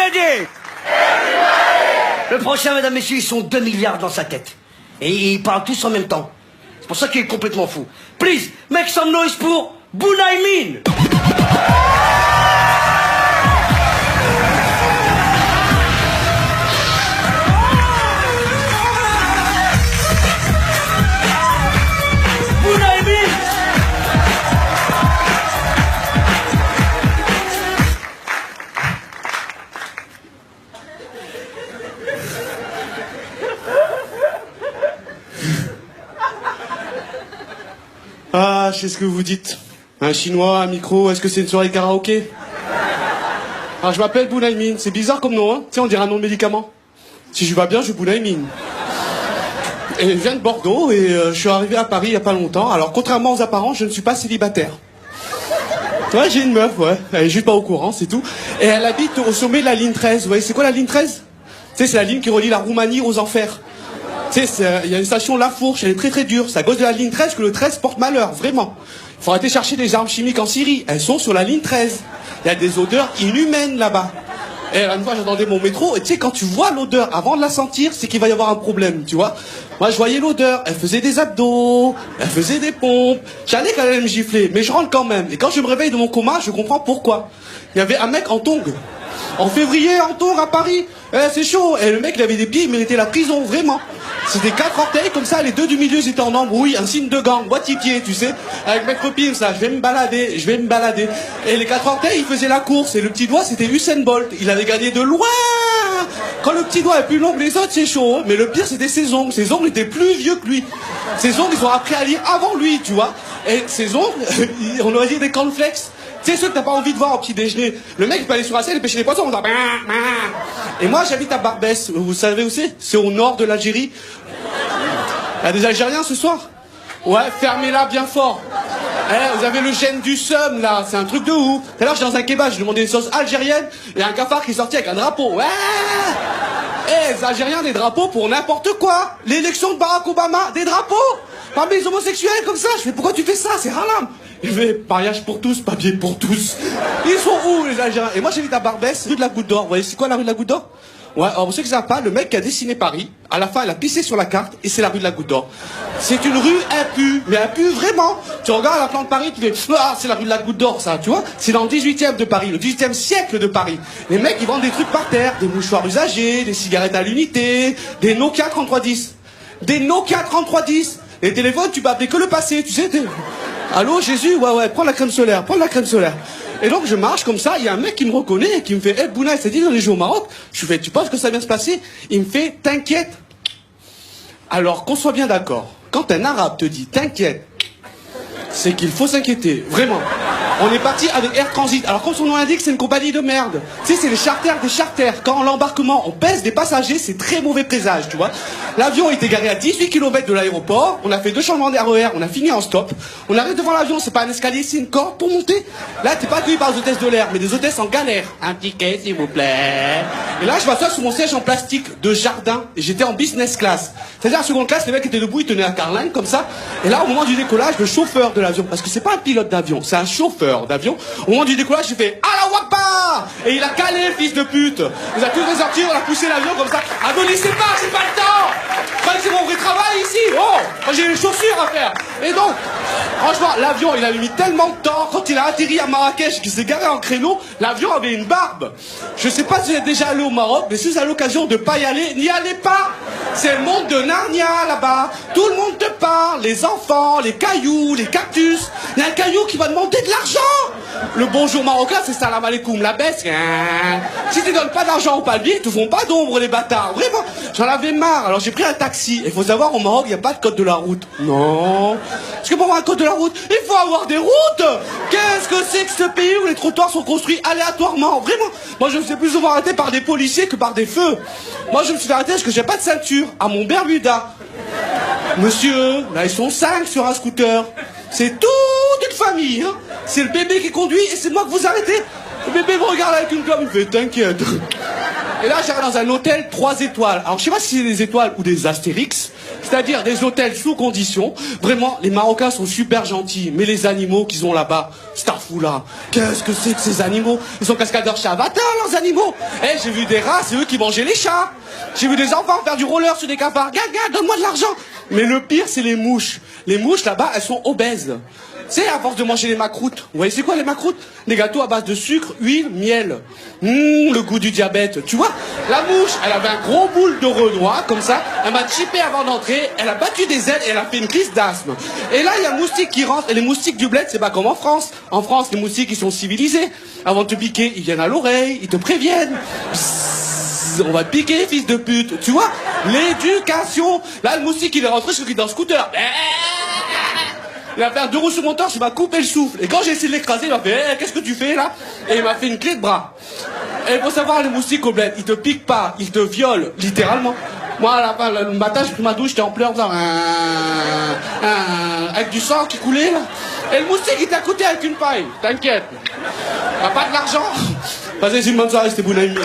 ready? Le prochain, mesdames, messieurs, ils sont 2 milliards dans sa tête. Et ils parlent tous en même temps. C'est pour ça qu'il est complètement fou. Please, make some noise pour Bunaimin. Ah, je sais ce que vous dites. Un chinois, un micro, est-ce que c'est une soirée karaoké? Ah, je m'appelle Bunaimin, c'est bizarre comme nom, hein. Tu sais, on dirait un nom de médicament. Si je vais bien, je Bunaimin. Et je viens de Bordeaux et je suis arrivé à Paris il y a pas longtemps. Alors, contrairement aux apparences, je ne suis pas célibataire. Ouais, j'ai une meuf, ouais. Elle est juste pas au courant, c'est tout. Et elle habite au sommet de la ligne 13. Vous voyez, c'est quoi la ligne 13? Tu sais, c'est la ligne qui relie la Roumanie aux enfers. Tu sais, il y a une station La Fourche, elle est très très dure. C'est à cause de la ligne 13 que le 13 porte malheur, vraiment. Il faut arrêter de chercher des armes chimiques en Syrie. Elles sont sur la ligne 13. Il y a des odeurs inhumaines là-bas. Et une fois, j'attendais mon métro, et tu sais, quand tu vois l'odeur avant de la sentir, c'est qu'il va y avoir un problème, tu vois. Moi, je voyais l'odeur, elle faisait des abdos, elle faisait des pompes. J'allais qu'elle allait me gifler, mais je rentre quand même. Et quand je me réveille de mon coma, je comprends pourquoi. Il y avait un mec en tongs. En février, en tongs à Paris. C'est chaud. Et le mec, il avait des pieds, il méritait la prison, vraiment. C'était 4 orteils, comme ça, les 2 du milieu, ils étaient en embrouille, un signe de gang, boîtier, tu sais, avec Maître Pim, ça, je vais me balader. Et les 4 orteils, ils faisaient la course, et le petit doigt, c'était Usain Bolt. Il avait gagné de loin. Quand le petit doigt est plus long que les autres, c'est chaud, hein. Mais le pire, c'était ses ongles. Ses ongles étaient plus vieux que lui. Ses ongles, ils ont appris à lire avant lui, tu vois. Et ses ongles, on aurait dit des cornflakes. Tu sais, ceux que t'as pas envie de voir au petit déjeuner. Le mec, il peut aller sur la scène et pêcher les poissons, on entend... Et moi, j'habite à Barbès. Vous savez où c'est? C'est au nord de l'Algérie. Il y a des Algériens ce soir? Ouais, fermez-la bien fort. Vous avez le gène du seum, là. C'est un truc de ouf. Tout à l'heure, j'étais dans un kebab, j'ai demandé une sauce algérienne. Et un cafard qui est sorti avec un drapeau. Ouais. Les Algériens, des drapeaux pour n'importe quoi. L'élection de Barack Obama, des drapeaux. Parmi les homosexuels, comme ça. Je fais, pourquoi tu fais ça? C'est haram. Je fais, mariage pour tous, papier pour tous. Ils sont où, les Algériens? Et moi, j'habite à Barbès, rue de la Goutte d'Or. Vous voyez, c'est quoi la rue de la Goutte d'Or? Ouais, alors, pour ceux qui ne savent pas, le mec qui a dessiné Paris, à la fin, il a pissé sur la carte, et c'est la rue de la Goutte d'Or. C'est une rue impue, mais impue vraiment. Tu regardes la plan de Paris, tu fais, ah, c'est la rue de la Goutte d'Or, ça, tu vois. C'est dans le 18e de Paris, le 18e siècle de Paris. Les mecs, ils vendent des trucs par terre, des mouchoirs usagés, des cigarettes à l'unité, des Nokia 3310. Des Nokia 3310. Les téléphones, tu peux appeler que le passé, tu sais. Allô, Jésus? Ouais, prends la crème solaire, Et donc, je marche comme ça, il y a un mec qui me reconnaît et qui me fait, hey, Bouna, c'est dit dans les jeux au Maroc? Je lui fais, tu penses que ça vient se passer? Il me fait, t'inquiète. Alors, qu'on soit bien d'accord, quand un arabe te dit, t'inquiète, c'est qu'il faut s'inquiéter, vraiment. On est parti avec Air Transit. Alors, comme son nom l'indique, c'est une compagnie de merde. Tu sais, c'est les charters des charters. Quand l'embarquement, on baisse des passagers, c'est très mauvais présage, tu vois. L'avion était garé à 18 km de l'aéroport. On a fait 2 changements d'RER. On a fini en stop. On arrive devant l'avion. C'est pas un escalier, c'est une corde pour monter. Là, t'es pas accueilli par les hôtesses de l'air, mais des hôtesses en galère. Un ticket, s'il vous plaît. Et là, je m'assois sur mon siège en plastique de jardin. Et j'étais en business class. C'est-à-dire, en seconde classe, les mecs étaient debout, ils tenaient un carlingue, comme ça. Et là, au moment du décollage, le chauffeur de l'avion, parce que c'est pas un pilote d'avion, c'est un chauffeur d'avion. Au moment du décollage, j'ai fait Allah Wakbar. Et il a calé, fils de pute. Il a tout ressorti, on a poussé l'avion comme ça. Agonissez pas, j'ai pas le temps. C'est mon vrai travail ici. Oh, moi j'ai les chaussures à faire. Et donc, franchement, l'avion, il avait mis tellement de temps. Quand il a atterri à Marrakech, qu'il s'est garé en créneau, l'avion avait une barbe. Je sais pas si vous êtes déjà allé au Maroc, mais si vous avez l'occasion de pas y aller, n'y allez pas. C'est le monde de Narnia là-bas. Tout le monde te parle, les enfants, les cailloux, les cactus. Il y a un caillou qui va demander de l'argent. Le bonjour marocain, c'est salam alaikum, la baisse. Si tu donnes pas d'argent aux palmiers, ils te font pas d'ombre, les bâtards. Vraiment, j'en avais marre. Alors j'ai pris un taxi. Il faut savoir, au Maroc, il n'y a pas de code de la route. Non. Parce que pour avoir un code de la route, il faut avoir des routes. Qu'est-ce que c'est que ce pays où les trottoirs sont construits aléatoirement? Vraiment. Moi, je me suis plus souvent arrêté par des policiers que par des feux. Moi, je me suis fait arrêter parce que j'ai pas de ceinture à mon Bermuda. Monsieur, là, ils sont 5 sur un scooter. C'est toute une famille, hein. C'est le bébé qui conduit et c'est moi que vous arrêtez. Le bébé me regarde avec une gomme, il fait t'inquiète. Et là, j'arrive dans un hôtel 3 étoiles. Alors, je sais pas si c'est des étoiles ou des astérix, c'est-à-dire des hôtels sous condition. Vraiment, les Marocains sont super gentils, mais les animaux qu'ils ont là-bas, Starfoula, qu'est-ce que c'est que ces animaux? Ils sont cascadeurs chat avatar, leurs animaux. Eh, j'ai vu des rats, c'est eux qui mangeaient les chats. J'ai vu des enfants faire du roller sur des cafards. Gaga, donne-moi de l'argent. Mais le pire, c'est les mouches. Les mouches, là-bas, elles sont obèses. Tu sais, à force de manger les macroutes. Vous voyez, c'est quoi les macroutes? Des gâteaux à base de sucre, huile, miel. Le goût du diabète. Tu vois, la mouche, elle avait un gros boule de Renoir, comme ça. Elle m'a chippé avant d'entrer. Elle a battu des ailes et elle a fait une crise d'asthme. Et là, il y a un moustique qui rentre. Et les moustiques du bled, c'est pas comme en France. En France, les moustiques, ils sont civilisés. Avant de te piquer, ils viennent à l'oreille, ils te préviennent. Psst, on va te piquer, fils de pute. Tu vois, l'éducation. Là, le moustique, il est rentré, je suis dans le scooter. Il a fait un 2 roues sur mon torse, il m'a coupé le souffle. Et quand j'ai essayé de l'écraser, il m'a fait qu'est-ce que tu fais là? Et il m'a fait une clé de bras. Et il faut savoir, les moustiques au bled, ils te piquent pas, ils te violent, littéralement. Moi, à la fin, le matin, j'ai pris ma douche, j'étais en pleurs, avec du sang qui coulait là. Et le moustique, il t'a coûté avec une paille, t'inquiète. T'as pas de l'argent? Passez une bonne soirée, c'était Bounaïmi.